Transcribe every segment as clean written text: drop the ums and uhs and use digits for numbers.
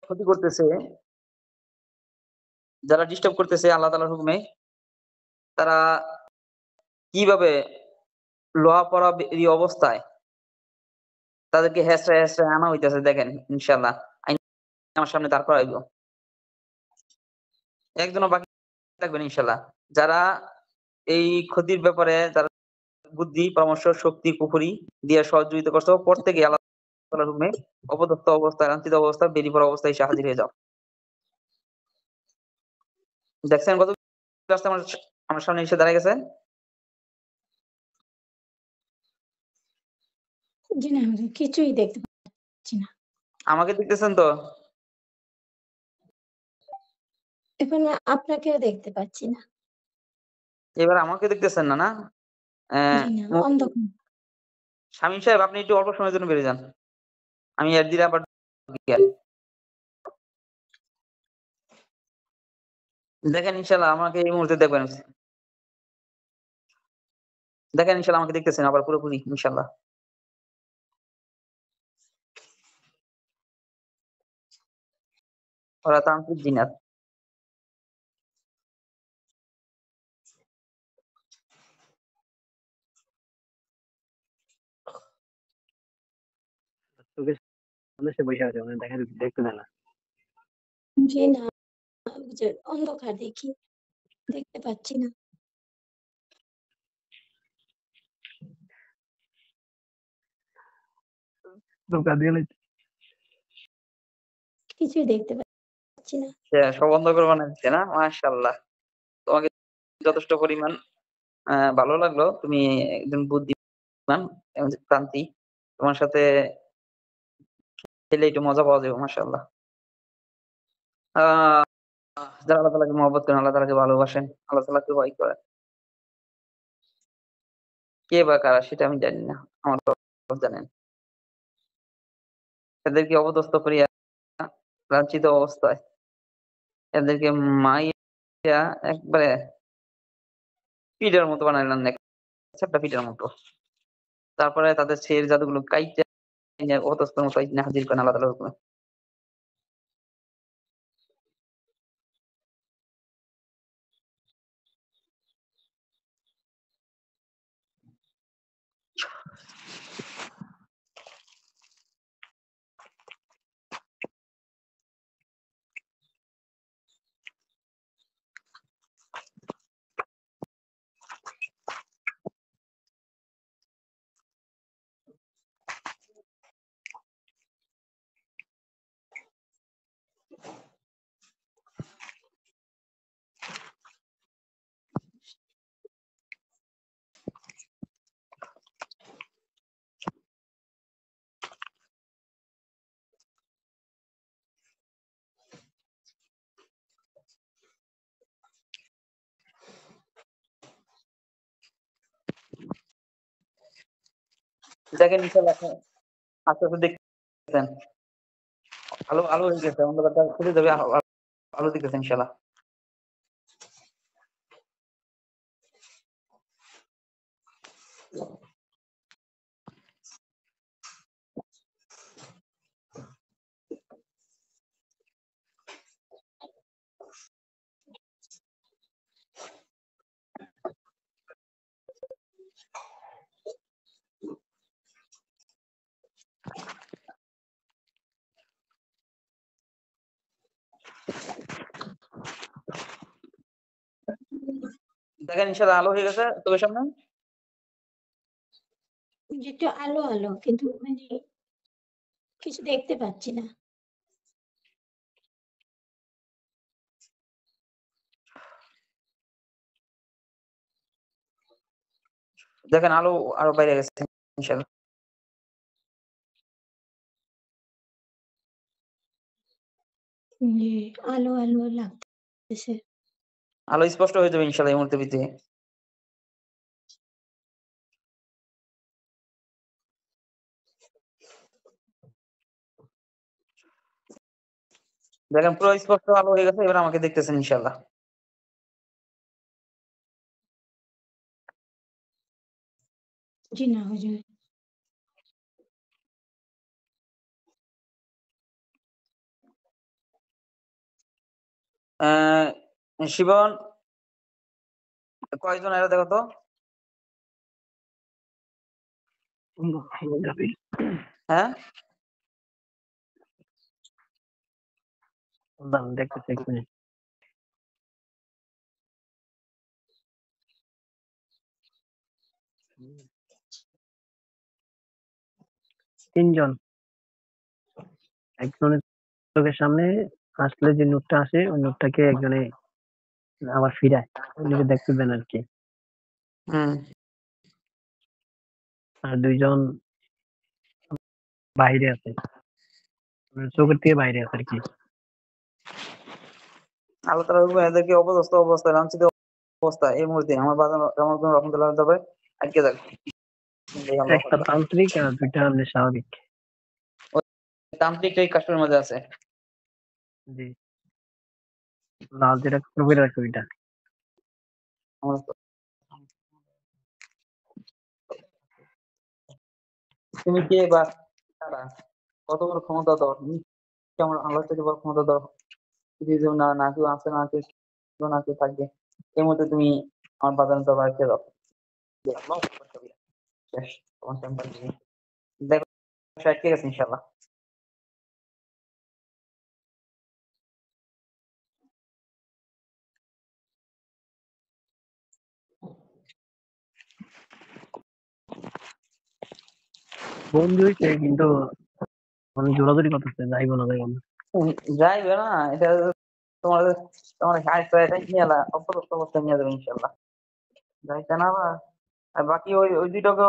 ক্ষতি করতেছে, যারা ডিস্টার্ব করতেছে আল্লাহ তাআলার হুকুমে, তারা কিভাবে লোহা পড়া এই অবস্থায় তাদেরকে হেঁচড়ায়, হেঁচড়ায় আনা হইতেছে দেখেন ইনশাআল্লাহ। আইন আমার সামনে দাঁড় করাইব। একজনও বাকি থাকবেন ইনশাআল্লাহ। যারা এই ক্ষতির ব্যাপারে যারা বুদ্ধি, পরামর্শ, শক্তি, কুফরি দিয়ে সহযোগিতা করছো, প্রত্যেকেই আল্লাহ তাআলার হুকুমে অপদস্থ অবস্থায়, লাঞ্ছিত অবস্থায়, বেরিয়ে পড়া অবস্থায় এসে হাজির হয়ে যাও। দেখছেন কত রাস্তা আমার সামনে এসে দাঁড়ায় গেছে? জি না হুজুর, কিছুই দেখতে পাচ্ছি না। আমাকে দেখতেছেন তো? এখন আপনাকেও দেখতে পাচ্ছি না। এবার আমাকে দেখতেছেন না, না? জি না, মু অন্ধকার। শামীম সাহেব আপনি একটু অল্প সময়ের জন্য বেরিয়ে যান। আমি এর দিলে আবার দেখেন ইনশাআল্লাহ আমাকে এই মুহূর্তে দেখবেন। দেখেন ইনশাআল্লাহ আমাকে দেখতেছেন আবার পুরোপুরি ইনশাআল্লাহ। ওরা তান্ত্রিক জিনাত। চোখের সামনে সে বইসা আছে, মানে দেখতে দেয় না। জি না হুজুর, অন্ধকার দেখি। দেখতে পাচ্ছি না। ধোঁকা দিয়ে লাইছে। কিছুই দেখতে পাচ্ছি না। সে সব বন্ধ করে বানায় দিচ্ছে না? মাশাআল্লাহ। তোমাকে যথেষ্ট পরিমাণ ভালো লাগলো। তুমি একজন বুদ্ধিমান এবং প্রান্তিক। তোমার সাথে খেলে একটু মজা পাওয়া যাবে মাশাআল্লাহ। আ যারা আল্লাহ তাআলাকে মহব্বত করেন, আল্লাহ তাআলাকে ভালোবাসেন, আল্লাহ তাআলাকে ভয় করেন। কে বা কারা সেটা আমি জানি না। আমার রব জানেন। এদেরকে অপদস্থ করিয়া লাঞ্ছিত অবস্থায় এদেরকে মাইরা একবারে পিটের মতো বানাইলেন, চ্যাপ্টা পিটের মতো। তারপরে তাদের সের জাদুগুলো কাইটে অপদস্থর মতো এখানে হাজির করেন আল্লাহ তাআলার হুকুমে। দেখেন ইনশাআল্লাহ আপনি আস্তে, আস্তে দেখতেছেন। আলো আলো হয়ে গেছে। অন্ধকারটা কেটে যাবে। আলো দিতেছে ইনশাআল্লাহ। দেখেন ইনশাআল্লাহ আলো হয়ে গেছে চোখের সামনে। যে একটু আলো, আলো কিন্তু মানে কিছু দেখতে পাচ্ছি না। দেখেন আলো আরো বাইরে গেছে ইনশাআল্লাহ। জি, আলো, আলো লাগতেছে। আলো স্পষ্ট হয়ে যাবে ইনশাআল্লাহ এই মুহূর্তের ভিতরে। দেখেন পুরো স্পষ্ট আলো হয়ে গেছে। এবার আমাকে দেখতেছেন ইনশাআল্লাহ। জি না হুজুর। শিবন কয়জন এরা দেখো তো? হ্যাঁ দেখতেছি এক মিনিট। তিনজন। একজনের চোখের সামনে আসলে যে নোটটা আসে ওই নোটটাকে একজনে আবার ফিরায় ওইটাকে দেখতে দেন আর কি। আর দুইজন বাইরে আছে, চোখের থেকে বাইরে আছে আর কি। আল্লাহ তাআলা এদেরকে অপদস্থ অবস্থায়, লাঞ্ছিত অবস্থায় এই মুহূর্তে আমার বাজার রহমতুল্লাহ তবে আটকে যাক। একটা তান্ত্রিক আর দুইটা আমাদের স্বাভাবিক। তান্ত্রিক এই কাশ্মীরের মধ্যে আছে। জি, লাল যেটা করে রাখছে ওইটা। তুমি কে বা কারা? কত বড় ক্ষমতা দর? আমার আল্লাহ থেকে বড় ক্ষমতা দর পৃথিবীতে না কেউ আছে, না কেউ থাকবে। এর মধ্যে তুমি আমার বাজার তো বাড়িতে দাও। শেষ তোমার টেম্পার দেখো ঠিক আছে ইনশাল্লাহ। বন্ধু হয়েছে কিন্তু মানে জোরাজোরি করতেছে, যাইবো না যাইবো না। যাইবে না, এটা তোমার তোমার হাইট এটা নিয়ে অপরস্ত অবস্থায় নিয়ে যাবে ইনশাল্লাহ। যাইতে না বা আর বাকি ওই ওই দুইটাকে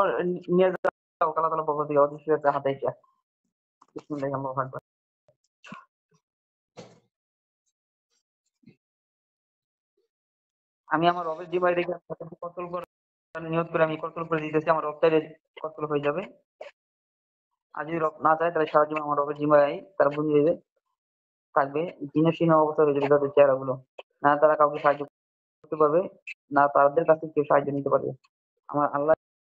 নিয়ে যাও কালা কালা পক্ষ থেকে অদৃশ্য হাতে এসে বিসমিল্লাহির রহমানির রহিম। আমি আমার রবের জিম্মায় রেখে কতল করে নিয়ত করে আমি কতল করে দিতেছি, আমার রব চাইলে কতল হয়ে যাবে। আর যদি রব না চায় তাহলে সারা জীবন আমার রবের জিম্মায় তারা বুঝিয়ে দেবে থাকবে। জিনশীন অবস্থা হয়ে যাবে তাদের চেহারা গুলো, না তারা কাউকে সাহায্য করতে পারবে, না তাদের কাছে কেউ সাহায্য নিতে পারবে। আমার আল্লাহ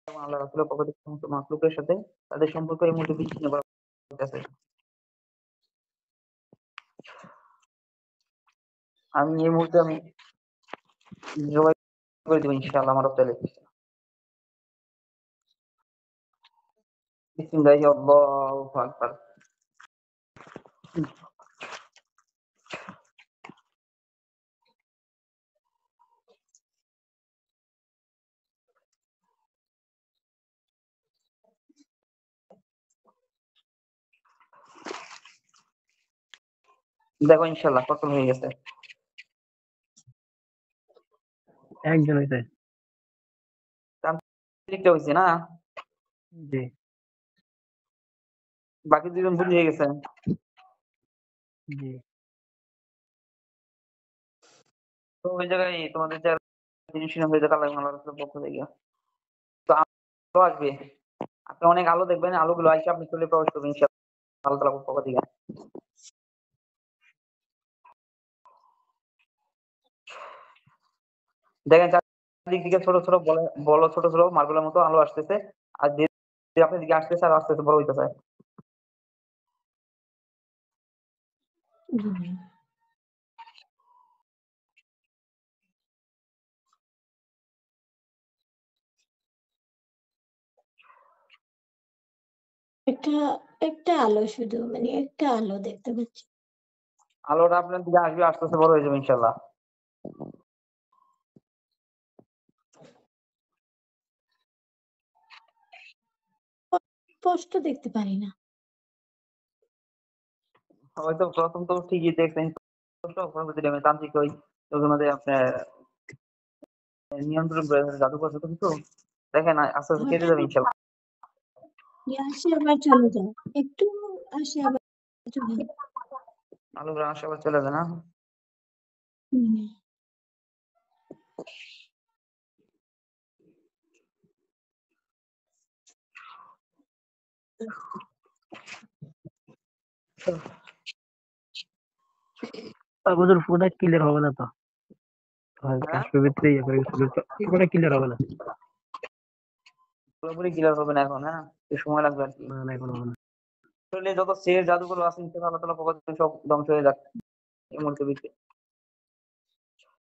এবং আল্লাহ রাসূলের পক্ষ থেকে সমস্ত মাখলুকের সাথে তাদের সম্পর্ক এই মুহূর্তে বিচ্ছিন্ন করা হয়েছে। আমি এই মুহূর্তে আমি জবাই করে দেবো ইনশাআল্লাহ আমার রব চাইলে। বিসমিল্লাহি আল্লাহু আকবার। দেখো ইনশাআল্লাহ কতল হয়ে গেছে। একজন হয়েছে। তান্ত্রিকটা হয়েছে না, জি বাকি দুজন বুঝে হয়ে গেছে। জি। তো ওই জায়গায় তোমাদের যারা জিনিসহীন হয়ে যাবে আল্লাহ এবং আল্লাহ রাসূলের পক্ষ থেকে তো আলো আসবে। আপনি অনেক আলো দেখবেন, আলোগুলো আসে আপনি চলে প্রবেশ করবেন ইনশাআল্লাহ আল্লাহ তাআলার পক্ষ থেকে। দেখেন চারদিক দিকে ছোট ছোট বল ছোট ছোট মার্বেলের মতো আলো আসতেছে, আর ধীরে ধীরে আপনার দিকে আসতেছে আর আস্তে আস্তে বড় হইতেছে। একটা একটা আলো শুধু, মানে একটা আলো দেখতে পাচ্ছি। আলোটা আপনার দিকে আসবে, আস্তে আস্তে বড় হয়ে যাবে ইনশাআল্লাহ। স্পষ্ট দেখতে পারি না। হয়তো প্রথম তো ঠিকই দেখছেন, পরবর্তীতে আমি তান্ত্রিক ওই ওদের মধ্যে আপনার নিয়ন্ত্রণ করে জাদুকর যত কিছু দেখেন আস্তে আস্তে কেটে যাবে ইনশাআল্লাহ। আসে আবার চলে যায়, একটু আসে আবার চলে যায়। আলোগুলো আসে আবার চলে যায় না। হুম। হুজুর পুরোটা ক্লিয়ার হবে না তো, হ্যাঁ কাশ্মীর ভিতরে ইয়ে করে গেছিল, পুরোটা ক্লিয়ার হবে না। পুরোপুরি ক্লিয়ার হবে না এখন, হ্যাঁ একটু সময় লাগবে আর কি। না না এখন হবে না। আসলে যত শেষ জাদুগুলো আছে ইনশাআল্লাহ আল্লাহ তাআলা পক্ষ থেকে সব ধ্বংস হয়ে যাচ্ছে এই মুহূর্তে।